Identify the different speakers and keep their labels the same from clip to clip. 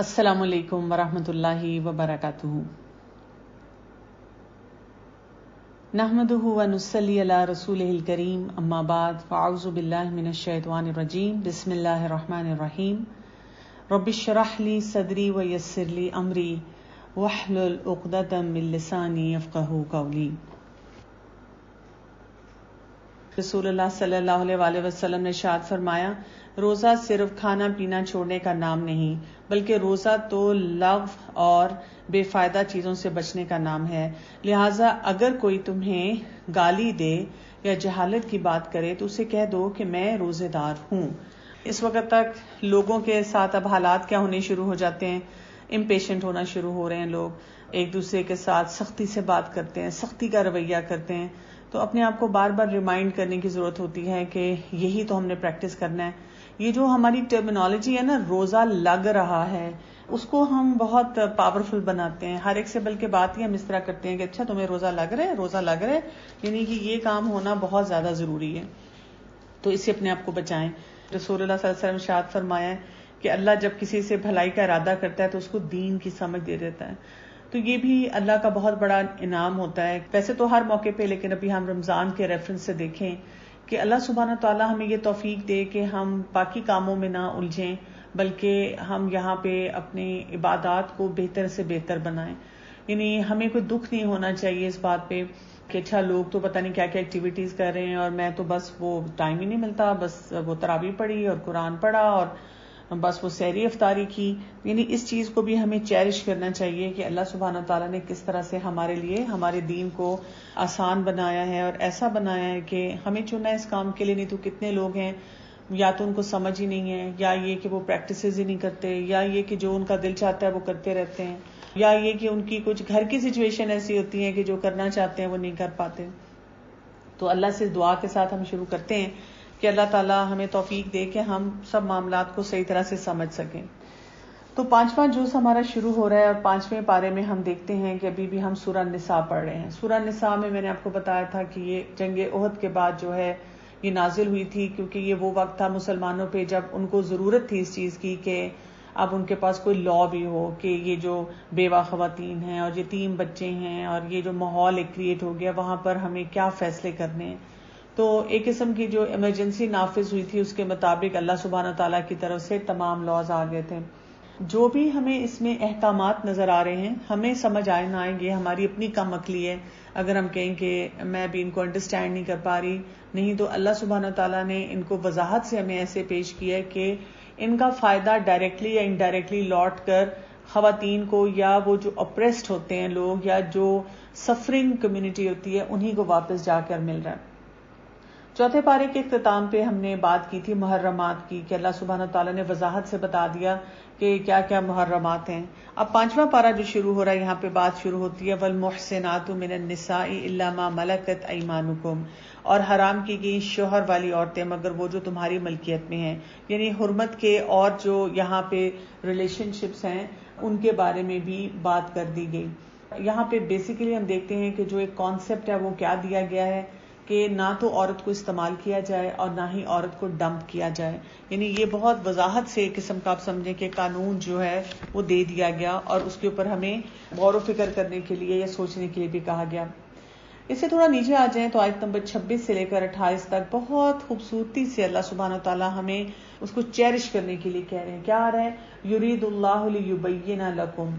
Speaker 1: السلام علیکم ورحمۃ اللہ وبرکاتہ۔ نحمده ونصلی علی رسولہ الکریم، اما بعد فاعوذ باللہ من الشیطان الرجیم، بسم اللہ الرحمن الرحیم۔ رب اشرح لی صدری ویسر لی امری واحلل عقدۃ من لسانی یفقہوا قولی۔ رسول اللہ صلی اللہ علیہ وآلہ وسلم نے ارشاد فرمایا، روزہ صرف کھانا پینا چھوڑنے کا نام نہیں، بلکہ روزہ تو لغو اور بے فائدہ چیزوں سے بچنے کا نام ہے۔ لہٰذا اگر کوئی تمہیں گالی دے یا جہالت کی بات کرے تو اسے کہہ دو کہ میں روزے دار ہوں۔ اس وقت تک لوگوں کے ساتھ اب حالات کیا ہونے شروع ہو جاتے ہیں، امپیشنٹ ہونا شروع ہو رہے ہیں، لوگ ایک دوسرے کے ساتھ سختی سے بات کرتے ہیں، سختی کا رویہ کرتے ہیں۔ تو اپنے آپ کو بار بار ریمائنڈ کرنے کی ضرورت ہوتی ہے کہ یہی تو ہم نے پریکٹس کرنا ہے۔ یہ جو ہماری ٹرمینالوجی ہے نا، روزہ لگ رہا ہے، اس کو ہم بہت پاورفل بناتے ہیں۔ ہر ایک سے بلکہ بات ہی ہم اس طرح کرتے ہیں کہ اچھا تمہیں روزہ لگ رہا ہے، روزہ لگ رہا ہے، یعنی کہ یہ کام ہونا بہت زیادہ ضروری ہے، تو اس سے اپنے آپ کو بچائیں۔ رسول اللہ صلی اللہ علیہ وسلم نے ارشاد فرمایا ہے کہ اللہ جب کسی سے بھلائی کا ارادہ کرتا ہے تو اس کو دین کی سمجھ دے دیتا ہے، تو یہ بھی اللہ کا بہت بڑا انعام ہوتا ہے۔ ویسے تو ہر موقع پہ، لیکن ابھی ہم رمضان کے ریفرنس سے دیکھیں کہ اللہ سبحانہ تعالیٰ ہمیں یہ توفیق دے کہ ہم باقی کاموں میں نہ الجھیں، بلکہ ہم یہاں پہ اپنی عبادات کو بہتر سے بہتر بنائیں۔ یعنی ہمیں کوئی دکھ نہیں ہونا چاہیے اس بات پہ کہ اچھا لوگ تو پتہ نہیں کیا کیا ایکٹیویٹیز کر رہے ہیں اور میں تو بس وہ ٹائم ہی نہیں ملتا، بس وہ تراویح پڑھی اور قرآن پڑھا اور بس وہ سحری افطاری کی۔ یعنی اس چیز کو بھی ہمیں چیرش کرنا چاہیے کہ اللہ سبحانہ تعالیٰ نے کس طرح سے ہمارے لیے ہمارے دین کو آسان بنایا ہے اور ایسا بنایا ہے کہ ہمیں چنا ہے اس کام کے لیے۔ نہیں تو کتنے لوگ ہیں یا تو ان کو سمجھ ہی نہیں ہے، یا یہ کہ وہ پریکٹسز ہی نہیں کرتے، یا یہ کہ جو ان کا دل چاہتا ہے وہ کرتے رہتے ہیں، یا یہ کہ ان کی کچھ گھر کی سچویشن ایسی ہوتی ہے کہ جو کرنا چاہتے ہیں وہ نہیں کر پاتے۔ تو اللہ سے دعا کے ساتھ ہم شروع کرتے ہیں کہ اللہ تعالیٰ ہمیں توفیق دے کہ ہم سب معاملات کو صحیح طرح سے سمجھ سکیں۔ تو 5واں جز ہمارا شروع ہو رہا ہے اور 5ویں پارے میں ہم دیکھتے ہیں کہ ابھی بھی ہم سورہ نساء پڑھ رہے ہیں۔ سورہ نساء میں نے آپ کو بتایا تھا کہ یہ جنگ احد کے بعد جو ہے یہ نازل ہوئی تھی، کیونکہ یہ وہ وقت تھا مسلمانوں پہ جب ان کو ضرورت تھی اس چیز کی کہ اب ان کے پاس کوئی لا بھی ہو کہ یہ جو بیوہ خواتین ہیں اور یتیم بچے ہیں اور یہ جو ماحول ایک کریٹ ہو گیا وہاں پر ہمیں کیا فیصلے کرنے ہیں۔ تو ایک قسم کی جو ایمرجنسی نافذ ہوئی تھی اس کے مطابق اللہ سبحانہ تعالیٰ کی طرف سے تمام لاز آ گئے تھے۔ جو بھی ہمیں اس میں احکامات نظر آ رہے ہیں، ہمیں سمجھ آئے نہ آئیں گے، ہماری اپنی کم عقلی ہے اگر ہم کہیں کہ میں بھی ان کو انڈرسٹینڈ نہیں کر پا رہی، نہیں تو اللہ سبحانہ تعالیٰ نے ان کو وضاحت سے ہمیں ایسے پیش کیا ہے کہ ان کا فائدہ ڈائریکٹلی یا انڈائریکٹلی لوٹ کر خواتین کو، یا وہ جو اپریسڈ ہوتے ہیں لوگ، یا جو سفرنگ کمیونٹی ہوتی ہے انہی کو واپس جا کر مل رہا ہے۔ چوتھے پارے کے اختتام پہ ہم نے بات کی تھی محرمات کی، کہ اللہ سبحانہ تعالیٰ نے وضاحت سے بتا دیا کہ کیا کیا محرمات ہیں۔ اب 5واں پارہ جو شروع ہو رہا ہے، یہاں پہ بات شروع ہوتی ہے وَالْمُحْصِنَاتُ مِنَ النِّسَاءِ إِلَّا مَا مَلَكَتْ أَيْمَانُكُمْ، اور حرام کی گئی شوہر والی عورتیں مگر وہ جو تمہاری ملکیت میں ہیں۔ یعنی حرمت کے اور جو یہاں پہ ریلیشن شپس ہیں ان کے بارے میں بھی بات کر دی گئی۔ یہاں پہ بیسیکلی ہم دیکھتے ہیں کہ جو ایک کانسیپٹ ہے وہ کیا دیا گیا ہے کہ نہ تو عورت کو استعمال کیا جائے اور نہ ہی عورت کو ڈمپ کیا جائے۔ یعنی یہ بہت وضاحت سے ایک قسم کا آپ سمجھیں کہ قانون جو ہے وہ دے دیا گیا، اور اس کے اوپر ہمیں غور و فکر کرنے کے لیے یا سوچنے کے لیے بھی کہا گیا۔ اس سے تھوڑا نیچے آ جائیں تو آیت نمبر 26 سے لے کر 28 تک بہت خوبصورتی سے اللہ سبحانہ تعالیٰ ہمیں اس کو چیرش کرنے کے لیے کہہ رہے ہیں۔ کیا آ رہا ہے؟ یرید اللہ لیبین لکم،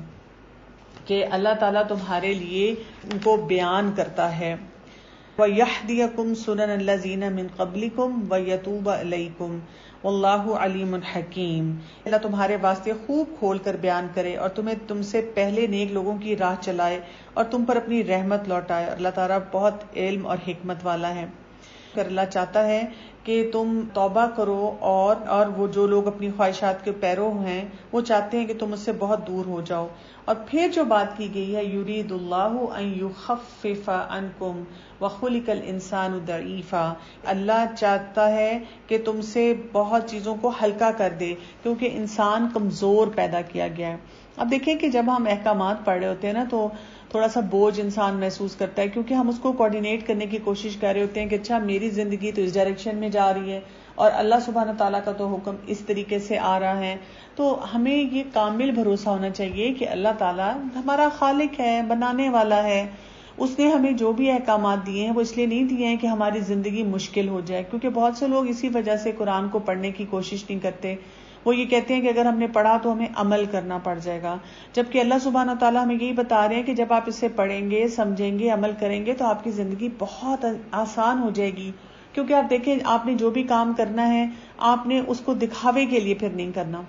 Speaker 1: کہ اللہ تعالیٰ تمہارے لیے ان کو بیان کرتا ہے۔ وَيَهْدِيَكُمْ سُنَنَ الَّذِينَ مِن قَبْلِكُمْ وَيَتُوبَ عَلَيْكُمْ وَاللَّهُ عَلِيمٌ حَكِيمٌ۔ اللہ تمہارے واسطے خوب کھول کر بیان کرے اور تم سے پہلے نیک لوگوں کی راہ چلائے اور تم پر اپنی رحمت لوٹائے۔ اللہ تعالیٰ بہت علم اور حکمت والا ہے۔ اللہ چاہتا ہے کہ تم توبہ کرو، اور وہ جو لوگ اپنی خواہشات کے پیرو ہیں وہ چاہتے ہیں کہ تم اس سے بہت دور ہو جاؤ۔ اور پھر جو بات کی گئی ہے، یرید اللہ ان یخفف عنکم وخلق الانسان ضعیفا، اللہ چاہتا ہے کہ تم سے بہت چیزوں کو ہلکا کر دے کیونکہ انسان کمزور پیدا کیا گیا ہے۔ اب دیکھیں کہ جب ہم احکامات پڑھ رہے ہوتے ہیں نا تو تھوڑا سا بوجھ انسان محسوس کرتا ہے، کیونکہ ہم اس کو کوآرڈینیٹ کرنے کی کوشش کر رہے ہوتے ہیں کہ اچھا میری زندگی تو اس ڈائریکشن میں جا رہی ہے اور اللہ سبحانہ تعالیٰ کا تو حکم اس طریقے سے آ رہا ہے. تو ہمیں یہ کامل بھروسہ ہونا چاہیے کہ اللہ تعالیٰ ہمارا خالق ہے، بنانے والا ہے. اس نے ہمیں جو بھی احکامات دیے ہیں وہ اس لیے نہیں دیے ہیں کہ ہماری زندگی مشکل ہو جائے، کیونکہ بہت سے لوگ اسی وجہ سے قرآن کو پڑھنے کی کوشش نہیں کرتے. وہ یہ کہتے ہیں کہ اگر ہم نے پڑھا تو ہمیں عمل کرنا پڑ جائے گا، جبکہ اللہ سبحانہ تعالیٰ ہمیں یہی بتا رہے ہیں کہ جب آپ اسے پڑھیں گے، سمجھیں گے، عمل کریں گے تو آپ کی زندگی بہت آسان ہو جائے گی. کیونکہ آپ دیکھیں آپ نے جو بھی کام کرنا ہے آپ نے اس کو دکھاوے کے لیے پھر نہیں کرنا.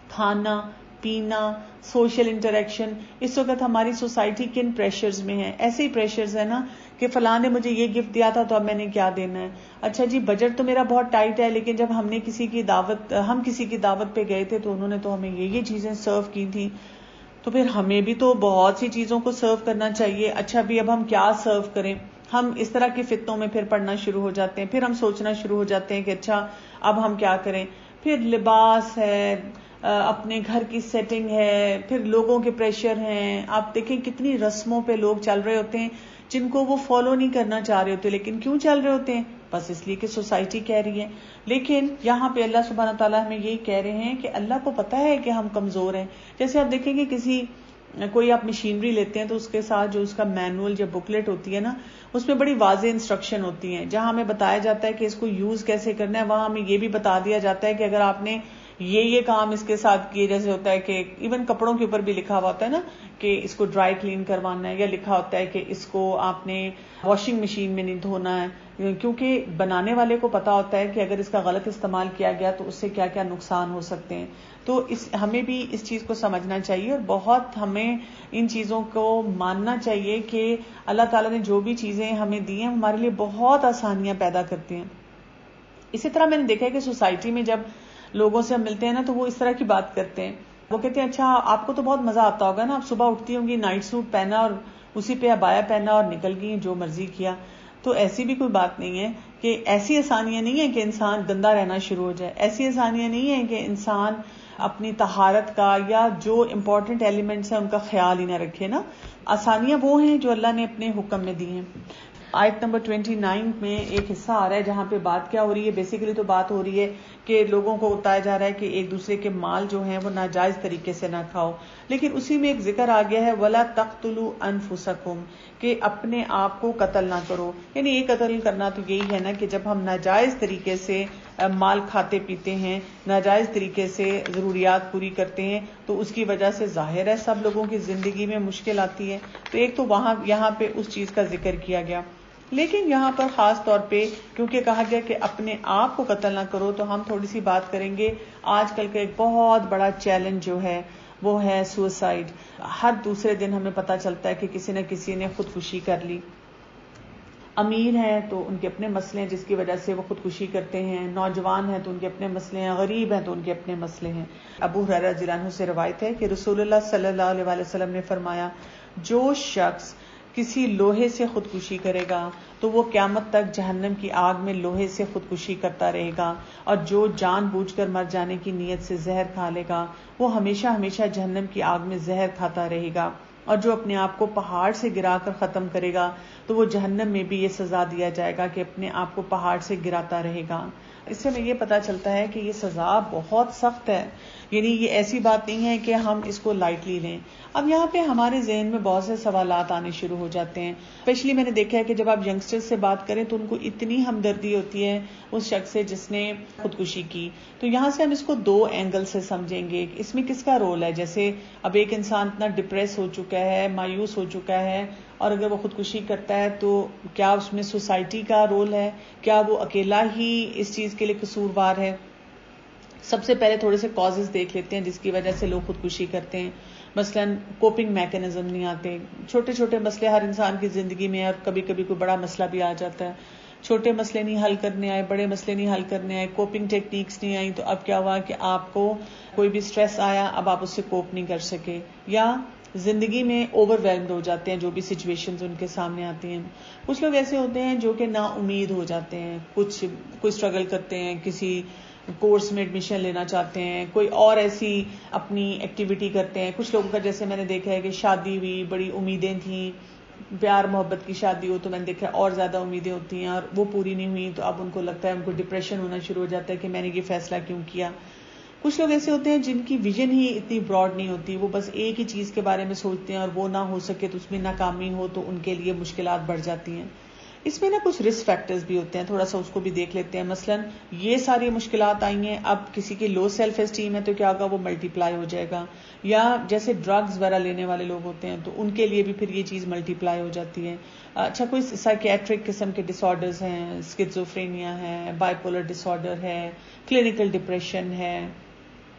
Speaker 1: کھانا پینا، سوشل انٹریکشن، اس وقت ہماری سوسائٹی کن پریشرز میں ہے؟ ایسے ہی پریشرز ہیں نا کہ فلاں نے مجھے یہ گفٹ دیا تھا تو اب میں نے کیا دینا ہے. اچھا جی بجٹ تو میرا بہت ٹائٹ ہے، لیکن جب ہم کسی کی دعوت پہ گئے تھے تو انہوں نے تو ہمیں یہ چیزیں سرو کی تھی، تو پھر ہمیں بھی تو بہت سی چیزوں کو سرو کرنا چاہیے. اچھا بھی اب ہم کیا سرو کریں؟ ہم اس طرح کے فتنوں میں پھر پڑنا شروع ہو جاتے ہیں. پھر ہم سوچنا شروع ہو جاتے ہیں کہ اچھا اب ہم کیا کریں. پھر لباس ہے، اپنے گھر کی سیٹنگ ہے، پھر لوگوں کے پریشر ہیں. آپ دیکھیں کتنی رسموں پہ لوگ چل رہے ہوتے ہیں جن کو وہ فالو نہیں کرنا چاہ رہے ہوتے، لیکن کیوں چل رہے ہوتے ہیں؟ بس اس لیے کہ سوسائٹی کہہ رہی ہے. لیکن یہاں پہ اللہ سبحانہ تعالیٰ ہمیں یہی کہہ رہے ہیں کہ اللہ کو پتا ہے کہ ہم کمزور ہیں. جیسے آپ دیکھیں گے کوئی آپ مشینری لیتے ہیں تو اس کے ساتھ جو اس کا مینول یا بکلیٹ ہوتی ہے نا، اس میں بڑی واضح انسٹرکشن ہوتی ہیں. جہاں ہمیں بتایا جاتا ہے کہ اس کو یوز کیسے کرنا ہے، وہاں ہمیں یہ بھی بتا دیا جاتا ہے کہ اگر آپ نے یہ کام اس کے ساتھ کیے، جیسے ہوتا ہے کہ ایون کپڑوں کے اوپر بھی لکھا ہوا ہوتا ہے نا کہ اس کو ڈرائی کلین کروانا ہے، یا لکھا ہوتا ہے کہ اس کو آپ نے واشنگ مشین میں نہیں دھونا ہے، کیونکہ بنانے والے کو پتا ہوتا ہے کہ اگر اس کا غلط استعمال کیا گیا تو اس سے کیا کیا نقصان ہو سکتے ہیں. تو ہمیں بھی اس چیز کو سمجھنا چاہیے اور بہت ہمیں ان چیزوں کو ماننا چاہیے کہ اللہ تعالیٰ نے جو بھی چیزیں ہمیں دی ہیں ہمارے لیے بہت آسانیاں پیدا کرتی ہیں. اسی طرح میں نے دیکھا ہے کہ سوسائٹی میں جب لوگوں سے ہم ملتے ہیں نا تو وہ اس طرح کی بات کرتے ہیں. وہ کہتے ہیں اچھا آپ کو تو بہت مزہ آتا ہوگا نا، آپ صبح اٹھتی ہوں گی، نائٹ سوٹ پہنا اور اسی پہ عبایا پہنا اور نکل گئی جو مرضی کیا. تو ایسی بھی کوئی بات نہیں ہے کہ ایسی آسانیاں نہیں ہیں کہ انسان گندا رہنا شروع ہو جائے. ایسی آسانیاں نہیں ہیں کہ انسان اپنی طہارت کا یا جو امپورٹنٹ ایلیمنٹس ہیں ان کا خیال ہی نہ رکھے نا. آسانیاں وہ ہیں جو اللہ نے اپنے حکم میں دی ہیں. آیت نمبر 29 میں ایک حصہ آ رہا ہے جہاں پہ بات کیا ہو رہی ہے، بیسیکلی تو بات ہو رہی ہے کہ لوگوں کو بتایا جا رہا ہے کہ ایک دوسرے کے مال جو ہیں وہ ناجائز طریقے سے نہ کھاؤ. لیکن اسی میں ایک ذکر آ گیا ہے وَلَا تَقْتُلُوا أَنفُسَكُمْ، کہ اپنے آپ کو قتل نہ کرو. یعنی یہ قتل کرنا تو یہی ہے نا کہ جب ہم ناجائز طریقے سے مال کھاتے پیتے ہیں، ناجائز طریقے سے ضروریات پوری کرتے ہیں، تو اس کی وجہ سے ظاہر ہے سب لوگوں کی زندگی میں مشکل آتی ہے. تو ایک تو یہاں پہ اس چیز کا ذکر کیا گیا. لیکن یہاں پر خاص طور پہ کیونکہ کہا گیا کہ اپنے آپ کو قتل نہ کرو، تو ہم تھوڑی سی بات کریں گے آج کل کا ایک بہت بڑا چیلنج جو ہے وہ ہے سوسائڈ. ہر دوسرے دن ہمیں پتہ چلتا ہے کہ کسی نہ کسی نے خودکشی کر لی. امیر ہیں تو ان کے اپنے مسئلے ہیں جس کی وجہ سے وہ خودکشی کرتے ہیں، نوجوان ہیں تو ان کے اپنے مسئلے ہیں، غریب ہیں تو ان کے اپنے مسئلے ہیں. ابو ہریرہ رضی اللہ عنہ سے روایت ہے کہ رسول اللہ صلی اللہ علیہ وسلم نے فرمایا جو شخص کسی لوہے سے خودکشی کرے گا تو وہ قیامت تک جہنم کی آگ میں لوہے سے خودکشی کرتا رہے گا، اور جو جان بوجھ کر مر جانے کی نیت سے زہر کھا لے گا وہ ہمیشہ ہمیشہ جہنم کی آگ میں زہر کھاتا رہے گا، اور جو اپنے آپ کو پہاڑ سے گرا کر ختم کرے گا تو وہ جہنم میں بھی یہ سزا دیا جائے گا کہ اپنے آپ کو پہاڑ سے گراتا رہے گا. اس سے ہمیں یہ پتا چلتا ہے کہ یہ سزا بہت سخت ہے، یعنی یہ ایسی بات نہیں ہے کہ ہم اس کو لائٹلی لیں. اب یہاں پہ ہمارے ذہن میں بہت سے سوالات آنے شروع ہو جاتے ہیں. اسپیشلی میں نے دیکھا ہے کہ جب آپ ینگسٹر سے بات کریں تو ان کو اتنی ہمدردی ہوتی ہے اس شخص سے جس نے خودکشی کی. تو یہاں سے ہم اس کو دو اینگل سے سمجھیں گے. اس میں کس کا رول ہے؟ جیسے اب ایک انسان اتنا ڈپریس ہو چکا ہے، مایوس ہو چکا ہے، اور اگر وہ خودکشی کرتا ہے تو کیا اس میں سوسائٹی کا رول ہے؟ کیا وہ اکیلا ہی اس چیز کے لیے قصوروار ہے؟ سب سے پہلے تھوڑے سے کازز دیکھ لیتے ہیں جس کی وجہ سے لوگ خودکشی کرتے ہیں. مثلا کوپنگ میکینزم نہیں آتے. چھوٹے چھوٹے مسئلے ہر انسان کی زندگی میں، اور کبھی کبھی کوئی بڑا مسئلہ بھی آ جاتا ہے. چھوٹے مسئلے نہیں حل کرنے آئے، بڑے مسئلے نہیں حل کرنے آئے، کوپنگ ٹیکنیکس نہیں آئی، تو اب کیا ہوا کہ آپ کو کوئی بھی سٹریس آیا، اب آپ اس سے کوپ نہیں کر سکے، یا زندگی میں اوور ویلمڈ ہو جاتے ہیں جو بھی سچویشنز ان کے سامنے آتی ہیں. کچھ لوگ ایسے ہوتے ہیں جو کہ نا امید ہو جاتے ہیں، کوئی اسٹرگل کرتے ہیں کسی کورس میں ایڈمیشن لینا چاہتے ہیں، کوئی اور ایسی اپنی ایکٹیویٹی کرتے ہیں. کچھ لوگوں کا جیسے میں نے دیکھا ہے کہ شادی ہوئی، بڑی امیدیں تھیں، پیار محبت کی شادی ہو تو میں نے دیکھا اور زیادہ امیدیں ہوتی ہیں اور وہ پوری نہیں ہوئی تو اب ان کو لگتا ہے، ان کو ڈپریشن ہونا شروع ہو جاتا ہے کہ میں نے یہ فیصلہ کیوں کیا. کچھ لوگ ایسے ہوتے ہیں جن کی ویژن ہی اتنی براڈ نہیں ہوتی، وہ بس ایک ہی چیز کے بارے میں سوچتے ہیں اور وہ نہ ہو سکے تو اس میں ناکامی ہو تو ان کے لیے مشکلات بڑھ جاتی ہیں. اس میں کچھ رسک فیکٹرز بھی ہوتے ہیں، تھوڑا سا اس کو بھی دیکھ لیتے ہیں. مثلا یہ ساری مشکلات آئی ہیں، اب کسی کی لو سیلف اسٹیم ہے تو کیا ہوگا، وہ ملٹی پلائی ہو جائے گا. یا جیسے ڈرگز وغیرہ لینے والے لوگ ہوتے ہیں تو ان کے لیے بھی پھر یہ چیز ملٹی پلائی ہو جاتی ہے. اچھا، کوئی سائکیٹرک قسم کے ڈس آرڈرز ہیں، اسکیزوفرینیا ہے، بائیپولر ڈس آرڈر ہے، کلینکل ڈپریشن ہے،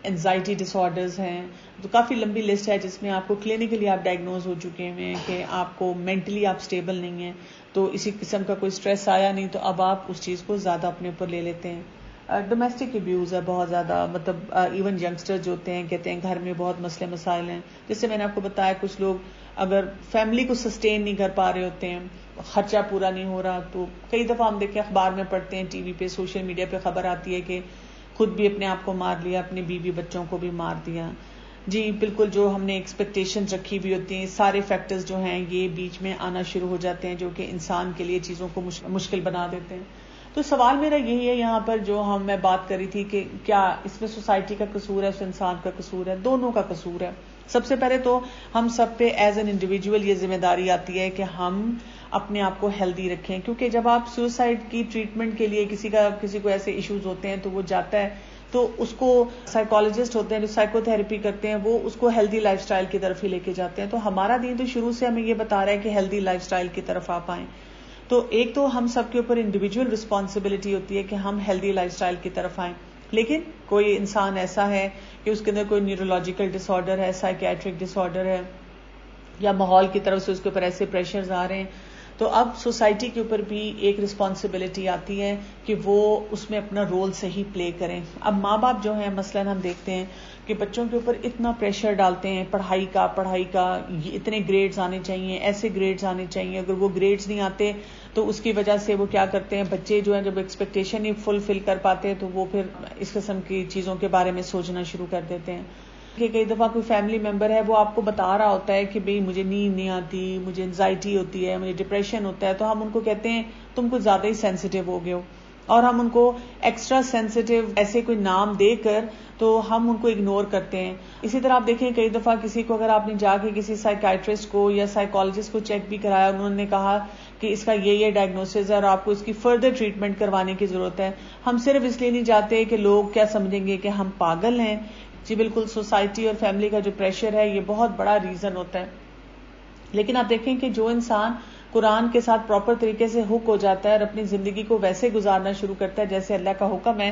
Speaker 1: اینزائٹی ڈس آرڈرز ہیں. تو کافی لمبی لسٹ ہے جس میں آپ کو کلینکلی آپ ڈائگنوز ہو چکے ہیں کہ آپ کو مینٹلی آپ اسٹیبل نہیں ہیں، تو اسی قسم کا کوئی سٹریس آیا نہیں تو اب آپ اس چیز کو زیادہ اپنے اوپر لے لیتے ہیں. ڈومیسٹک ابیوز ہے بہت زیادہ، مطلب ایون ینگسٹر جو ہوتے ہیں کہتے ہیں گھر میں بہت مسئلے مسائل ہیں. جیسے میں نے آپ کو بتایا کچھ لوگ اگر فیملی کو سسٹین نہیں کر پا رہے ہوتے ہیں، خرچہ پورا نہیں ہو رہا، تو کئی دفعہ ہم دیکھیں اخبار میں پڑھتے ہیں، ٹی وی پہ، سوشل میڈیا پہ خبر آتی ہے کہ خود بھی اپنے آپ کو مار لیا، اپنے بیوی بچوں کو بھی مار دیا. جی بالکل، جو ہم نے ایکسپیکٹیشنز رکھی ہوئی ہوتی ہیں، سارے فیکٹرز جو ہیں یہ بیچ میں آنا شروع ہو جاتے ہیں جو کہ انسان کے لیے چیزوں کو مشکل بنا دیتے ہیں. تو سوال میرا یہی ہے یہاں پر جو میں بات کری تھی کہ کیا اس میں سوسائٹی کا قصور ہے، اس انسان کا قصور ہے؟ دونوں کا قصور ہے. سب سے پہلے تو ہم سب پہ ایز این انڈیویجول یہ ذمہ داری آتی ہے کہ ہم اپنے آپ کو ہیلدی رکھیں، کیونکہ جب آپ سوسائڈ کی ٹریٹمنٹ کے لیے کسی کو ایسے ایشوز ہوتے ہیں تو وہ جاتا ہے تو اس کو سائیکالوجسٹ ہوتے ہیں جو سائیکو تھراپی کرتے ہیں وہ اس کو ہیلدی لائف سٹائل کی طرف ہی لے کے جاتے ہیں. تو ہمارا دین تو شروع سے ہمیں یہ بتا رہا ہے کہ ہیلدی لائف سٹائل کی طرف آپ آئیں. تو ایک تو ہم سب کے اوپر انڈیویجول رسپانسبلٹی ہوتی ہے کہ ہم ہیلدی لائف سٹائل کی طرف آئیں. لیکن کوئی انسان ایسا ہے کہ اس کے اندر کوئی نیورولوجیکل ڈس آرڈر ہے، سائیکیٹرک ڈس آرڈر ہے، یا ماحول کی طرف سے اس کے اوپر ایسے پریشرز آ رہے ہیں، تو اب سوسائٹی کے اوپر بھی ایک رسپانسبلٹی آتی ہے کہ وہ اس میں اپنا رول صحیح پلے کریں. اب ماں باپ جو ہیں مثلاً ہم دیکھتے ہیں کہ بچوں کے اوپر اتنا پریشر ڈالتے ہیں پڑھائی کا اتنے گریڈز آنے چاہیے، ایسے گریڈز آنے چاہیے، اگر وہ گریڈز نہیں آتے تو اس کی وجہ سے وہ کیا کرتے ہیں، بچے جو ہیں جب ایکسپیکٹیشن ہی فلفل کر پاتے ہیں تو وہ پھر اس قسم کی چیزوں کے بارے میں سوچنا شروع کر دیتے ہیں. کہ کئی دفعہ کوئی فیملی ممبر ہے وہ آپ کو بتا رہا ہوتا ہے کہ بھئی مجھے نیند نہیں آتی، مجھے اینزائٹی ہوتی ہے، مجھے ڈپریشن ہوتا ہے، تو ہم ان کو کہتے ہیں تم کچھ زیادہ ہی سینسیٹیو ہو گئے ہو، اور ہم ان کو ایکسٹرا سینسیٹیو ایسے کوئی نام دے کر تو ہم ان کو اگنور کرتے ہیں. اسی طرح آپ دیکھیں کئی دفعہ کسی کو اگر آپ نے جا کے کسی سائیکائٹرسٹ کو یا سائیکالوجسٹ کو چیک بھی کرایا، انہوں نے کہا کہ اس کا یہ ڈائگنوسس ہے اور آپ کو اس کی فردر ٹریٹمنٹ کروانے کی ضرورت ہے، ہم صرف اس لیے نہیں جاتے کہ لوگ کیا سمجھیں گے کہ ہم پاگل ہیں. جی بالکل، سوسائٹی اور فیملی کا جو پریشر ہے یہ بہت بڑا ریزن ہوتا ہے. لیکن آپ دیکھیں کہ جو انسان قرآن کے ساتھ پراپر طریقے سے ہک ہو جاتا ہے اور اپنی زندگی کو ویسے گزارنا شروع کرتا ہے جیسے اللہ کا حکم ہے،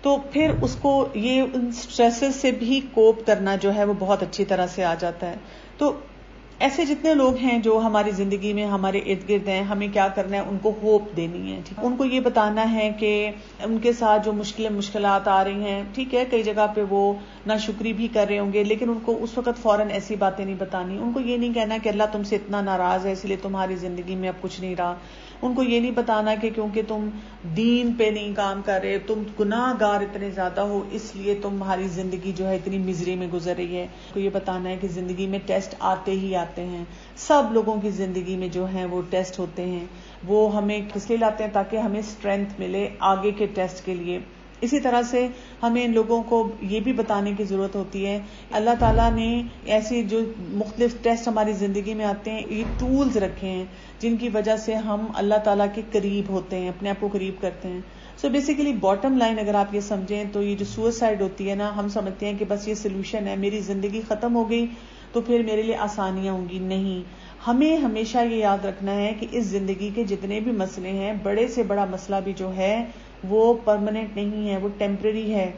Speaker 1: تو پھر اس کو یہ ان سٹریسز سے بھی کوپ کرنا جو ہے وہ بہت اچھی طرح سے آ جاتا ہے. تو ایسے جتنے لوگ ہیں جو ہماری زندگی میں ہمارے ارد گرد ہیں، ہمیں کیا کرنا ہے، ان کو ہوپ دینی ہے. ان کو یہ بتانا ہے کہ ان کے ساتھ جو مشکلات آ رہی ہیں، ٹھیک ہے کئی جگہ پہ وہ ناشکری بھی کر رہے ہوں گے، لیکن ان کو اس وقت فوراً ایسی باتیں نہیں بتانی. ان کو یہ نہیں کہنا کہ اللہ تم سے اتنا ناراض ہے اس لیے تمہاری زندگی میں اب کچھ نہیں رہا. ان کو یہ نہیں بتانا کہ کیونکہ تم دین پہ نہیں کام کر رہے، تم گناہ گار اتنے زیادہ ہو اس لیے تمہاری زندگی جو ہے اتنی مزری میں گزر رہی ہے. ان کو یہ بتانا ہے کہ زندگی میں ٹیسٹ آتے ہی آتے ہیں، سب لوگوں کی زندگی میں جو ہیں وہ ٹیسٹ ہوتے ہیں. وہ ہمیں کس لیے لاتے ہیں؟ تاکہ ہمیں اسٹرینتھ ملے آگے کے ٹیسٹ کے لیے. اسی طرح سے ہمیں ان لوگوں کو یہ بھی بتانے کی ضرورت ہوتی ہے اللہ تعالیٰ نے ایسی جو مختلف ٹیسٹ ہماری زندگی میں آتے ہیں، یہ ٹولز رکھے ہیں جن کی وجہ سے ہم اللہ تعالیٰ کے قریب ہوتے ہیں، اپنے آپ کو قریب کرتے ہیں. سو بیسیکلی باٹم لائن اگر آپ یہ سمجھیں تو یہ جو سوئسائڈ ہوتی ہے نا، ہم سمجھتے ہیں کہ بس یہ سلوشن ہے، میری زندگی ختم ہو گئی تو پھر میرے لیے آسانیاں ہوں گی. نہیں، ہمیں ہمیشہ یہ یاد رکھنا ہے کہ اس زندگی کے جتنے بھی مسئلے ہیں، بڑے سے بڑا مسئلہ بھی جو ہے وہ پرماننٹ نہیں ہے، وہ ٹیمپرری ہے.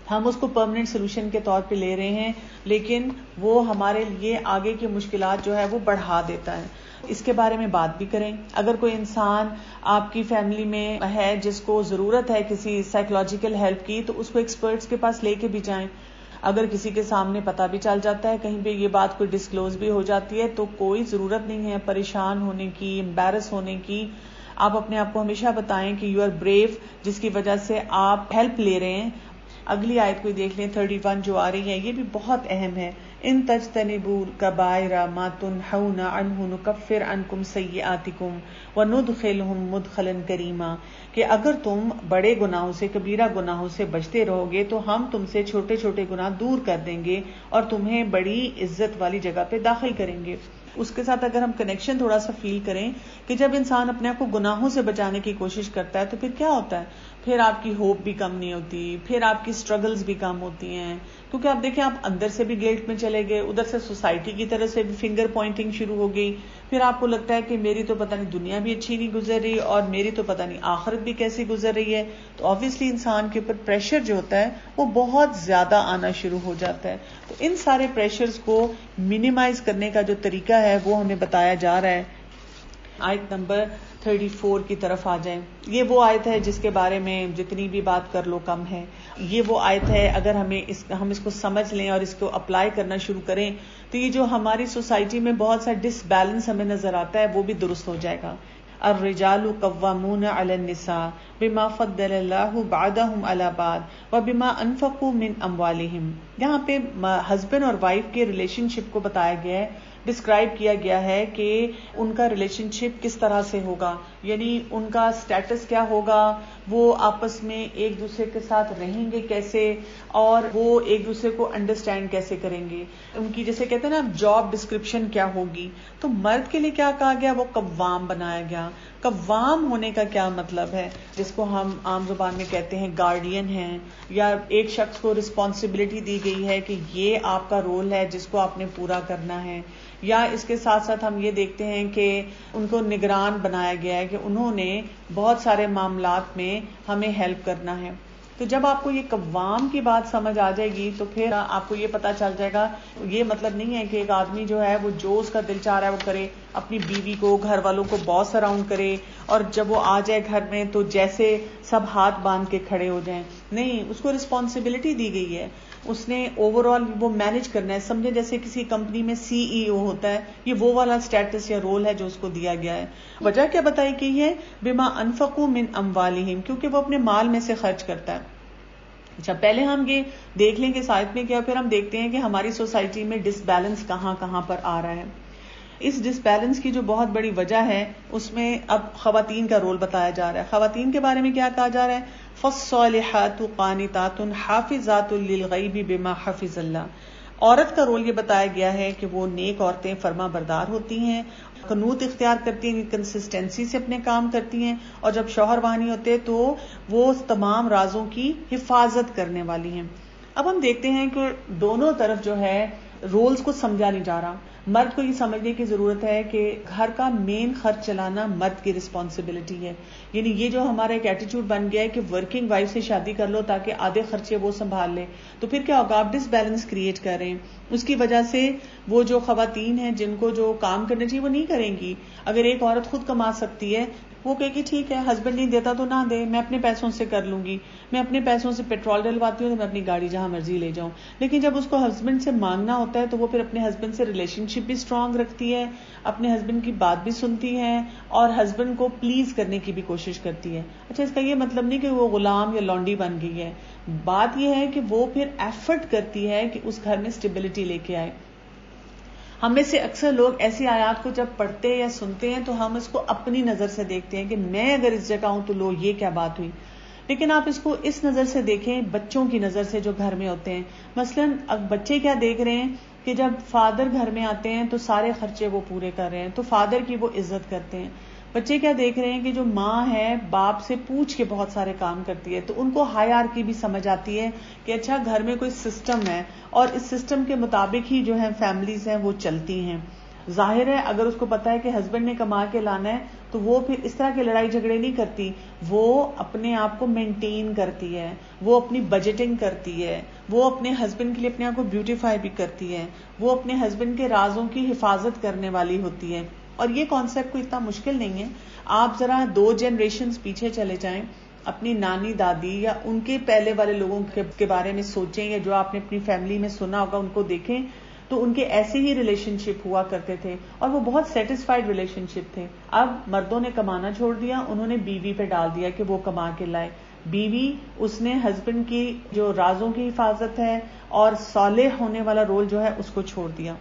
Speaker 1: ہم اس کو پرماننٹ سولوشن کے طور پہ لے رہے ہیں، لیکن وہ ہمارے لیے آگے کی مشکلات جو ہے وہ بڑھا دیتا ہے. اس کے بارے میں بات بھی کریں. اگر کوئی انسان آپ کی فیملی میں ہے جس کو ضرورت ہے کسی سائیکولوجیکل ہیلپ کی، تو اس کو ایکسپرٹس کے پاس لے کے بھی جائیں. اگر کسی کے سامنے پتہ بھی چل جاتا ہے، کہیں پہ یہ بات کوئی ڈسکلوز بھی ہو جاتی ہے، تو کوئی ضرورت نہیں ہے پریشان ہونے کی، امبیرس ہونے کی. آپ اپنے آپ کو ہمیشہ بتائیں کہ یو آر بریو، جس کی وجہ سے آپ ہیلپ لے رہے ہیں. اگلی آیت کو دیکھ لیں 31 جو آ رہی ہے، یہ بھی بہت اہم ہے. ان تجتنبوا الکبائر ما تنہون عنہ نکفر عنکم سیئاتکم وندخلہم مدخلا کریما، کہ اگر تم بڑے گناہوں سے، کبیرہ گناہوں سے بچتے رہو گے تو ہم تم سے چھوٹے چھوٹے گناہ دور کر دیں گے اور تمہیں بڑی عزت والی جگہ پہ داخل کریں گے. اس کے ساتھ اگر ہم کنیکشن تھوڑا سا فیل کریں کہ جب انسان اپنے آپ کو گناہوں سے بچانے کی کوشش کرتا ہے تو پھر کیا ہوتا ہے، پھر آپ کی ہوپ بھی کم نہیں ہوتی، پھر آپ کی سٹرگلز بھی کم ہوتی ہیں. کیونکہ آپ دیکھیں، آپ اندر سے بھی گلٹ میں چلے گئے، ادھر سے سوسائٹی کی طرف سے بھی فنگر پوائنٹنگ شروع ہو گئی، پھر آپ کو لگتا ہے کہ میری تو پتہ نہیں دنیا بھی اچھی نہیں گزر رہی اور میری تو پتہ نہیں آخرت بھی کیسی گزر رہی ہے. تو آبویسلی انسان کے اوپر پریشر جو ہوتا ہے وہ بہت زیادہ آنا شروع ہو جاتا ہے. تو ان سارے پریشرز کو منیمائز کرنے کا جو طریقہ ہے وہ ہمیں بتایا جا رہا ہے. آیت نمبر 34 کی طرف آ جائیں. یہ وہ آیت ہے جس کے بارے میں جتنی بھی بات کر لو کم ہے. یہ وہ آیت ہے، اگر ہم اس کو سمجھ لیں اور اس کو اپلائی کرنا شروع کریں تو یہ جو ہماری سوسائٹی میں بہت سا ڈس بیلنس ہمیں نظر آتا ہے وہ بھی درست ہو جائے گا. الرجال قوامون علی النساء بما فضل اللہ بعضهم علی بعض وبما انفقوا من اموالہم. یہاں پہ ہسبینڈ اور وائف کے ریلیشن شپ کو بتایا گیا ہے، ڈسکرائب کیا گیا ہے کہ ان کا ریلیشن شپ کس طرح سے ہوگا، یعنی ان کا سٹیٹس کیا ہوگا، وہ آپس میں ایک دوسرے کے ساتھ رہیں گے کیسے، اور وہ ایک دوسرے کو انڈرسٹینڈ کیسے کریں گے، ان کی جیسے کہتے ہیں نا جاب ڈسکرپشن کیا ہوگی. تو مرد کے لیے کیا کہا گیا، وہ قوام بنایا گیا. قوام ہونے کا کیا مطلب ہے، جس کو ہم عام زبان میں کہتے ہیں گارڈین ہیں، یا ایک شخص کو رسپانسبلٹی دی گئی ہے کہ یہ آپ کا رول ہے جس کو آپ نے پورا کرنا ہے. یا اس کے ساتھ ساتھ ہم یہ دیکھتے ہیں کہ ان کو نگران بنایا گیا ہے کہ انہوں نے بہت سارے معاملات میں ہمیں ہیلپ کرنا ہے. تو جب آپ کو یہ قوام کی بات سمجھ آ جائے گی تو پھر آپ کو یہ پتا چل جائے گا، یہ مطلب نہیں ہے کہ ایک آدمی جو ہے وہ جو اس کا دل چاہ رہا ہے وہ کرے، اپنی بیوی کو، گھر والوں کو باس اراؤنڈ کرے اور جب وہ آ جائے گھر میں تو جیسے سب ہاتھ باندھ کے کھڑے ہو جائیں. نہیں، اس کو رسپانسبلٹی دی گئی ہے، اس نے اوور آل وہ مینج کرنا ہے. سمجھے جیسے کسی کمپنی میں CEO ہوتا ہے، یہ وہ والا سٹیٹس یا رول ہے جو اس کو دیا گیا ہے. وجہ کیا بتائی گئی ہے، بما انفقوا من اموالہم، کیونکہ وہ اپنے مال میں سے خرچ کرتا ہے. اچھا، پہلے ہم یہ دیکھ لیں کہ سائد میں کیا، پھر ہم دیکھتے ہیں کہ ہماری سوسائٹی میں ڈس بیلنس کہاں کہاں پر آ رہا ہے. اس ڈس بیلنس کی جو بہت بڑی وجہ ہے اس میں اب خواتین کا رول بتایا جا رہا ہے. خواتین کے بارے میں کیا کہا جا رہا ہے، فالصالحات قانتات حافظات للغیب بما حفظ اللہ. عورت کا رول یہ بتایا گیا ہے کہ وہ نیک عورتیں فرما بردار ہوتی ہیں، قنوت اختیار کرتی ہیں، کنسسٹنسی سے اپنے کام کرتی ہیں، اور جب شوہر وہاں نہیں ہوتے تو وہ تمام رازوں کی حفاظت کرنے والی ہیں. اب ہم دیکھتے ہیں کہ دونوں طرف جو ہے رولز کو سمجھا نہیں جا رہا. مرد کو یہ سمجھنے کی ضرورت ہے کہ گھر کا مین خرچ چلانا مرد کی رسپانسبلٹی ہے. یعنی یہ جو ہمارا ایک ایٹیٹیوڈ بن گیا ہے کہ ورکنگ وائف سے شادی کر لو تاکہ آدھے خرچے وہ سنبھال لے، تو پھر کیا ہوگا، آپ ڈس بیلنس کریٹ کر رہے ہیں. اس کی وجہ سے وہ جو خواتین ہیں جن کو جو کام کرنا چاہیے وہ نہیں کریں گی. اگر ایک عورت خود کما سکتی ہے، وہ کہے گی ٹھیک ہے ہسبینڈ نہیں دیتا تو نہ دے، میں اپنے پیسوں سے کر لوں گی، میں اپنے پیسوں سے پیٹرول ڈلواتی ہوں تو میں اپنی گاڑی جہاں مرضی لے جاؤں. لیکن جب اس کو ہسبینڈ سے مانگنا ہوتا ہے تو وہ پھر اپنے ہسبینڈ سے ریلیشن شپ بھی اسٹرانگ رکھتی ہے، اپنے ہسبینڈ کی بات بھی سنتی ہے اور ہسبینڈ کو پلیز کرنے کی بھی کوشش کرتی ہے. اچھا، اس کا یہ مطلب نہیں کہ وہ غلام یا لونڈی بن گئی ہے. بات یہ ہے کہ وہ پھر ایفرٹ کرتی ہے کہ اس گھر میں اسٹیبلٹی لے کے آئے. ہم میں سے اکثر لوگ ایسی آیات کو جب پڑھتے یا سنتے ہیں تو ہم اس کو اپنی نظر سے دیکھتے ہیں کہ میں اگر اس جگہ ہوں تو لو یہ کیا بات ہوئی. لیکن آپ اس کو اس نظر سے دیکھیں، بچوں کی نظر سے جو گھر میں ہوتے ہیں. مثلاً اب بچے کیا دیکھ رہے ہیں کہ جب فادر گھر میں آتے ہیں تو سارے خرچے وہ پورے کر رہے ہیں، تو فادر کی وہ عزت کرتے ہیں. بچے کیا دیکھ رہے ہیں کہ جو ماں ہے باپ سے پوچھ کے بہت سارے کام کرتی ہے، تو ان کو ہائرارکی بھی سمجھ آتی ہے کہ اچھا گھر میں کوئی سسٹم ہے اور اس سسٹم کے مطابق ہی جو ہے فیملیز ہیں وہ چلتی ہیں. ظاہر ہے اگر اس کو پتا ہے کہ ہسبینڈ نے کما کے لانا ہے تو وہ پھر اس طرح کے لڑائی جھگڑے نہیں کرتی، وہ اپنے آپ کو مینٹین کرتی ہے، وہ اپنی بجٹنگ کرتی ہے، وہ اپنے ہسبینڈ کے لیے اپنے آپ کو بیوٹیفائی بھی کرتی ہے، وہ اپنے ہسبینڈ کے رازوں کی حفاظت کرنے والی ہوتی ہے. اور یہ کانسیپٹ کوئی اتنا مشکل نہیں ہے. آپ ذرا 2 جنریشنز پیچھے چلے جائیں، اپنی نانی دادی یا ان کے پہلے والے لوگوں کے بارے میں سوچیں، یا جو آپ نے اپنی فیملی میں سنا ہوگا ان کو دیکھیں. تو ان کے ایسے ہی ریلیشن شپ ہوا کرتے تھے اور وہ بہت سیٹسفائڈ ریلیشن شپ تھے. اب مردوں نے کمانا چھوڑ دیا, انہوں نے بیوی پہ ڈال دیا کہ وہ کما کے لائے. بیوی اس نے ہسبینڈ کی جو رازوں کی حفاظت ہے اور صالح ہونے والا رول جو ہے اس کو چھوڑ دیا.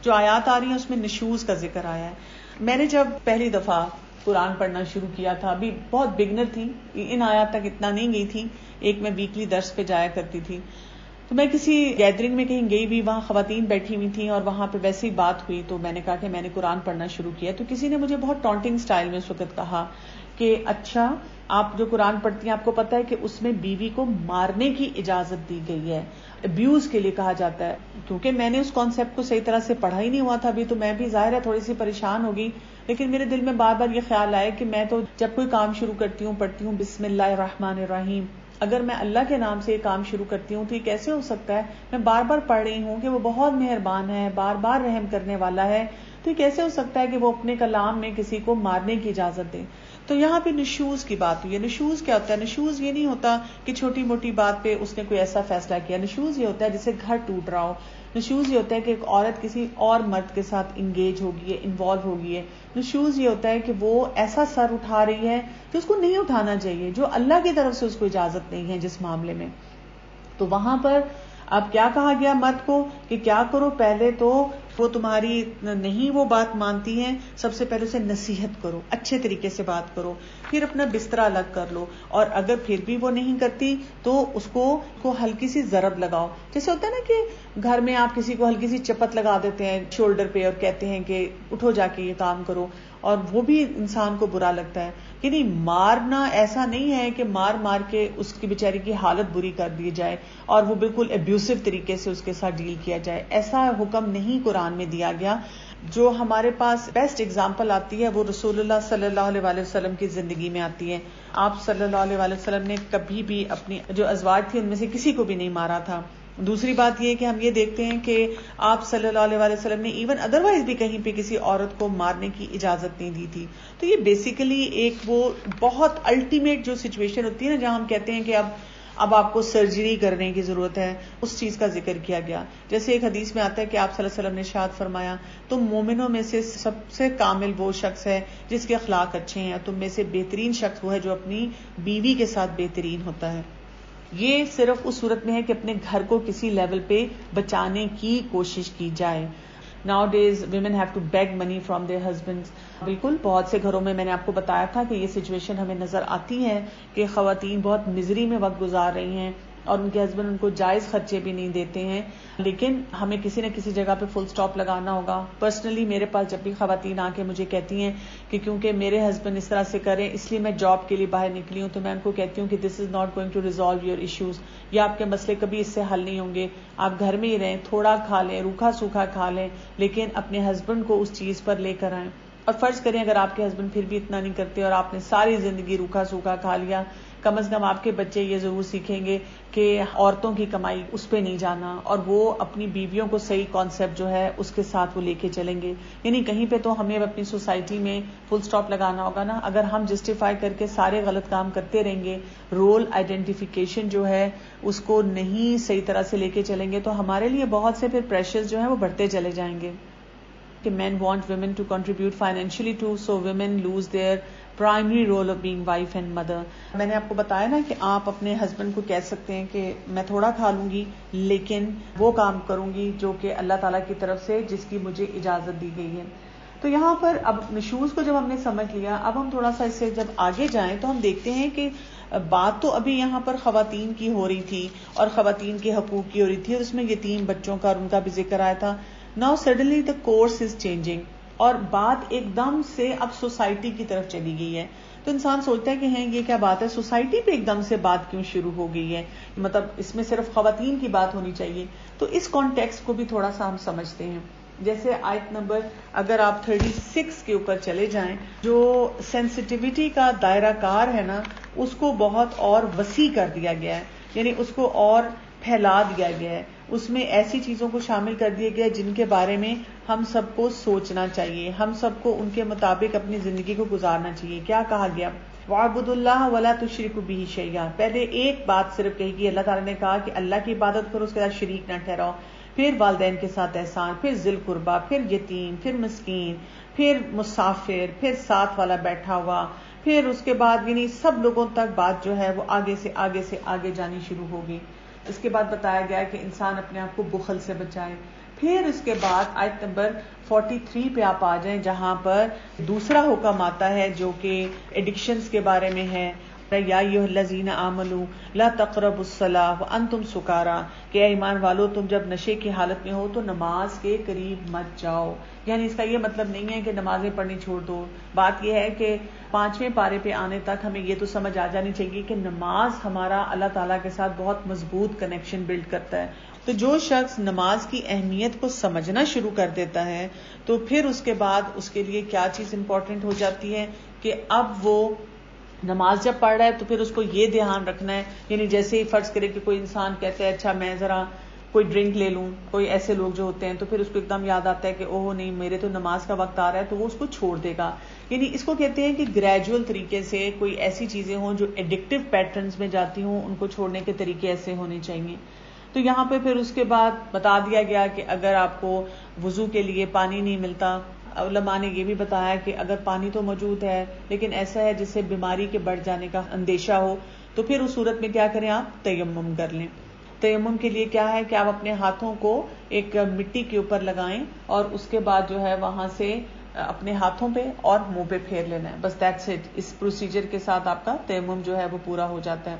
Speaker 1: جو آیات آ رہی ہیں اس میں نشوز کا ذکر آیا ہے. میں نے جب پہلی دفعہ قرآن پڑھنا شروع کیا تھا, ابھی بہت بگنر تھی, ان آیات تک اتنا نہیں گئی تھی, ایک میں ویکلی درس پہ جایا کرتی تھی, تو میں کسی گیدرنگ میں کہیں گئی بھی, وہاں خواتین بیٹھی ہوئی تھیں اور وہاں پہ ویسے ہی بات ہوئی, تو میں نے کہا کہ میں نے قرآن پڑھنا شروع کیا. تو کسی نے مجھے بہت ٹانٹنگ سٹائل میں اس وقت کہا کہ اچھا آپ جو قرآن پڑھتی ہیں آپ کو پتا ہے کہ اس میں بیوی کو مارنے کی اجازت دی گئی ہے, ابیوز کے لیے کہا جاتا ہے. کیونکہ میں نے اس کانسیپٹ کو صحیح طرح سے پڑھا ہی نہیں ہوا تھا ابھی, تو میں بھی ظاہر ہے تھوڑی سی پریشان ہو گئی, لیکن میرے دل میں بار بار یہ خیال آیا کہ میں تو جب کوئی کام شروع کرتی ہوں پڑھتی ہوں بسم اللہ الرحمن الرحیم. اگر میں اللہ کے نام سے یہ کام شروع کرتی ہوں تو یہ کیسے ہو سکتا ہے, میں بار بار پڑھ رہی ہوں کہ وہ بہت مہربان ہے, بار بار رحم کرنے والا ہے, تو یہ کیسے ہو سکتا ہے کہ وہ اپنے کلام میں کسی کو مارنے کی اجازت دے. تو یہاں پہ نشوز کی بات ہوئی ہے. نشوز کیا ہوتا ہے؟ نشوز یہ نہیں ہوتا کہ چھوٹی موٹی بات پہ اس نے کوئی ایسا فیصلہ کیا. نشوز یہ ہوتا ہے جیسے گھر ٹوٹ رہا ہو. نشوز یہ ہوتا ہے کہ ایک عورت کسی اور مرد کے ساتھ انگیج ہوگی ہے, انوالو ہوگی ہے. نشوز یہ ہوتا ہے کہ وہ ایسا سر اٹھا رہی ہے جو اس کو نہیں اٹھانا چاہیے, جو اللہ کی طرف سے اس کو اجازت نہیں ہے جس معاملے میں. تو وہاں پر اب کیا کہا گیا مرد کو کہ کیا کرو, پہلے تو وہ تمہاری نہیں وہ بات مانتی ہیں, سب سے پہلے اسے نصیحت کرو, اچھے طریقے سے بات کرو, پھر اپنا بستر الگ کر لو, اور اگر پھر بھی وہ نہیں کرتی تو اس کو ہلکی سی ضرب لگاؤ. جیسے ہوتا ہے نا کہ گھر میں آپ کسی کو ہلکی سی چپت لگا دیتے ہیں شولڈر پہ اور کہتے ہیں کہ اٹھو جا کے یہ کام کرو, اور وہ بھی انسان کو برا لگتا ہے. یعنی مارنا ایسا نہیں ہے کہ مار کے اس کی بیچاری کی حالت بری کر دی جائے اور وہ بالکل ابیوسو طریقے سے اس کے ساتھ ڈیل کیا جائے, ایسا حکم نہیں قرآن میں دیا گیا. جو ہمارے پاس بیسٹ اگزامپل آتی ہے وہ رسول اللہ صلی اللہ علیہ وآلہ وسلم کی زندگی میں آتی ہے. آپ صلی اللہ علیہ وآلہ وسلم نے کبھی بھی اپنی جو ازواج تھی ان میں سے کسی کو بھی نہیں مارا تھا. دوسری بات یہ کہ ہم یہ دیکھتے ہیں کہ آپ صلی اللہ علیہ وآلہ وسلم نے ایون ادروائز بھی کہیں پہ کسی عورت کو مارنے کی اجازت نہیں دی تھی. تو یہ بیسیکلی ایک وہ بہت الٹیمیٹ جو سچویشن ہوتی ہے نا, جہاں ہم کہتے ہیں کہ اب آپ کو سرجری کرنے کی ضرورت ہے, اس چیز کا ذکر کیا گیا. جیسے ایک حدیث میں آتا ہے کہ آپ صلی اللہ علیہ وسلم نے ارشاد فرمایا, تم مومنوں میں سے سب سے کامل وہ شخص ہے جس کے اخلاق اچھے ہیں, تم میں سے بہترین شخص وہ ہے جو اپنی بیوی کے ساتھ بہترین ہوتا ہے. یہ صرف اس صورت میں ہے کہ اپنے گھر کو کسی لیول پہ بچانے کی کوشش کی جائے. Nowadays women have to beg money from their husbands. بالکل بہت سے گھروں میں نے آپ کو بتایا تھا کہ یہ سچویشن ہمیں نظر آتی ہے کہ خواتین بہت مزری میں وقت گزار رہی ہیں اور ان کے ہسبینڈ ان کو جائز خرچے بھی نہیں دیتے ہیں. لیکن ہمیں کسی نہ کسی جگہ پہ فل سٹاپ لگانا ہوگا. پرسنلی میرے پاس جب بھی خواتین آ کے مجھے کہتی ہیں کہ کیونکہ میرے ہسبینڈ اس طرح سے کریں اس لیے میں جاب کے لیے باہر نکلی ہوں, تو میں ان کو کہتی ہوں کہ this is not going to resolve your issues. یا آپ کے مسئلے کبھی اس سے حل نہیں ہوں گے. آپ گھر میں ہی رہیں, تھوڑا کھا لیں, روکھا سوکھا کھا لیں, لیکن اپنے ہسبینڈ کو اس چیز پر لے کر آئیں. اور فرض کریں اگر آپ کے ہسبینڈ پھر بھی اتنا نہیں کرتے اور آپ نے ساری زندگی روکھا سوکھا کھا لیا, کم از کم آپ کے بچے یہ ضرور سیکھیں گے کہ عورتوں کی کمائی اس پہ نہیں جانا, اور وہ اپنی بیویوں کو صحیح کانسیپٹ جو ہے اس کے ساتھ وہ لے کے چلیں گے. یعنی کہیں پہ تو ہمیں اپنی سوسائٹی میں فل سٹاپ لگانا ہوگا نا. اگر ہم جسٹیفائی کر کے سارے غلط کام کرتے رہیں گے, رول آئیڈینٹیفیکیشن جو ہے اس کو نہیں صحیح طرح سے لے کے چلیں گے, تو ہمارے لیے بہت سے پھر پریشرز جو ہیں وہ بڑھتے چلے جائیں گے. کہ men want women to contribute financially too, so women lose their primary role of being wife and mother. میں نے آپ کو بتایا نا کہ آپ اپنے ہسبینڈ کو کہہ سکتے ہیں کہ میں تھوڑا کھا لوں گی لیکن وہ کام کروں گی جو کہ اللہ تعالیٰ کی طرف سے جس کی مجھے اجازت دی گئی ہے. تو یہاں پر اب نشوز کو جب ہم نے سمجھ لیا, اب ہم تھوڑا سا اس سے جب آگے جائیں تو ہم دیکھتے ہیں کہ بات تو ابھی یہاں پر خواتین کی ہو رہی تھی اور خواتین کے حقوق کی ہو رہی تھی, اور اس میں یتیم بچوں کا اور ان کا بھی ذکر آیا تھا. Now suddenly the course is changing, اور بات ایک دم سے اب سوسائٹی کی طرف چلی گئی ہے. تو انسان سوچتا ہے کہ ہیں یہ کیا بات ہے, سوسائٹی پہ ایک دم سے بات کیوں شروع ہو گئی ہے, مطلب اس میں صرف خواتین کی بات ہونی چاہیے. تو اس کانٹیکسٹ کو بھی تھوڑا سا ہم سمجھتے ہیں. جیسے آیت نمبر اگر آپ 36 کے اوپر چلے جائیں, جو سینسٹیوٹی کا دائرہ کار ہے نا اس کو بہت اور وسیع کر دیا گیا ہے, یعنی اس کو اور پھیلا دیا گیا ہے. اس میں ایسی چیزوں کو شامل کر دیا گیا جن کے بارے میں ہم سب کو سوچنا چاہیے, ہم سب کو ان کے مطابق اپنی زندگی کو گزارنا چاہیے. کیا کہا گیا؟ وَاعْبُدُوا اللَّهَ وَلَا تُشْرِكُوا بِهِ شَيْئًا. پہلے ایک بات صرف کہی گئی, اللہ تعالیٰ نے کہا کہ اللہ کی عبادت کرو, اس کے ساتھ شریک نہ ٹھہراؤ. پھر والدین کے ساتھ احسان، پھر ذی القربہ، پھر یتیم، پھر مسکین، پھر مسافر، پھر ساتھ والا بیٹھا ہوا، پھر اس کے بعد یعنی سب لوگوں تک بات جو ہے وہ آگے سے آگے سے آگے جانی شروع ہوگی. اس کے بعد بتایا گیا کہ انسان اپنے آپ کو بخل سے بچائے. پھر اس کے بعد آیت نمبر 43 پہ آپ آ جائیں جہاں پر دوسرا حکم آتا ہے جو کہ ایڈکشنز کے بارے میں ہے. یا ایھا الذین آمنوا لا تقربوا الصلاۃ وانتم سکارا، کہ اے ایمان والو تم جب نشے کی حالت میں ہو تو نماز کے قریب مت جاؤ. یعنی اس کا یہ مطلب نہیں ہے کہ نمازیں پڑھنی چھوڑ دو. بات یہ ہے کہ 5ویں پارے پہ آنے تک ہمیں یہ تو سمجھ آ جانی چاہیے کہ نماز ہمارا اللہ تعالیٰ کے ساتھ بہت مضبوط کنیکشن بلڈ کرتا ہے. تو جو شخص نماز کی اہمیت کو سمجھنا شروع کر دیتا ہے تو پھر اس کے بعد اس کے لیے کیا چیز امپورٹنٹ ہو جاتی ہے کہ اب وہ نماز جب پڑھ رہا ہے تو پھر اس کو یہ دھیان رکھنا ہے. یعنی جیسے ہی فرض کرے کہ کوئی انسان کہتا ہے اچھا میں ذرا کوئی ڈرنک لے لوں، کوئی ایسے لوگ جو ہوتے ہیں تو پھر اس کو ایک دم یاد آتا ہے کہ اوہ نہیں میرے تو نماز کا وقت آ رہا ہے، تو وہ اس کو چھوڑ دے گا. یعنی اس کو کہتے ہیں کہ گریجول طریقے سے کوئی ایسی چیزیں ہوں جو ایڈکٹیو پیٹرنز میں جاتی ہوں، ان کو چھوڑنے کے طریقے ایسے ہونے چاہیے. تو یہاں پہ پھر اس کے بعد بتا دیا گیا کہ اگر آپ کو وضو کے لیے پانی نہیں ملتا، علماء نے یہ بھی بتایا کہ اگر پانی تو موجود ہے لیکن ایسا ہے جس سے بیماری کے بڑھ جانے کا اندیشہ ہو تو پھر اس صورت میں کیا کریں، آپ تیمم کر لیں. تیمم کے لیے کیا ہے کہ آپ اپنے ہاتھوں کو ایک مٹی کے اوپر لگائیں اور اس کے بعد جو ہے وہاں سے اپنے ہاتھوں پہ اور منہ پہ پھیر لینا ہے. بس دیٹس اٹ. اس پروسیجر کے ساتھ آپ کا تیمم جو ہے وہ پورا ہو جاتا ہے.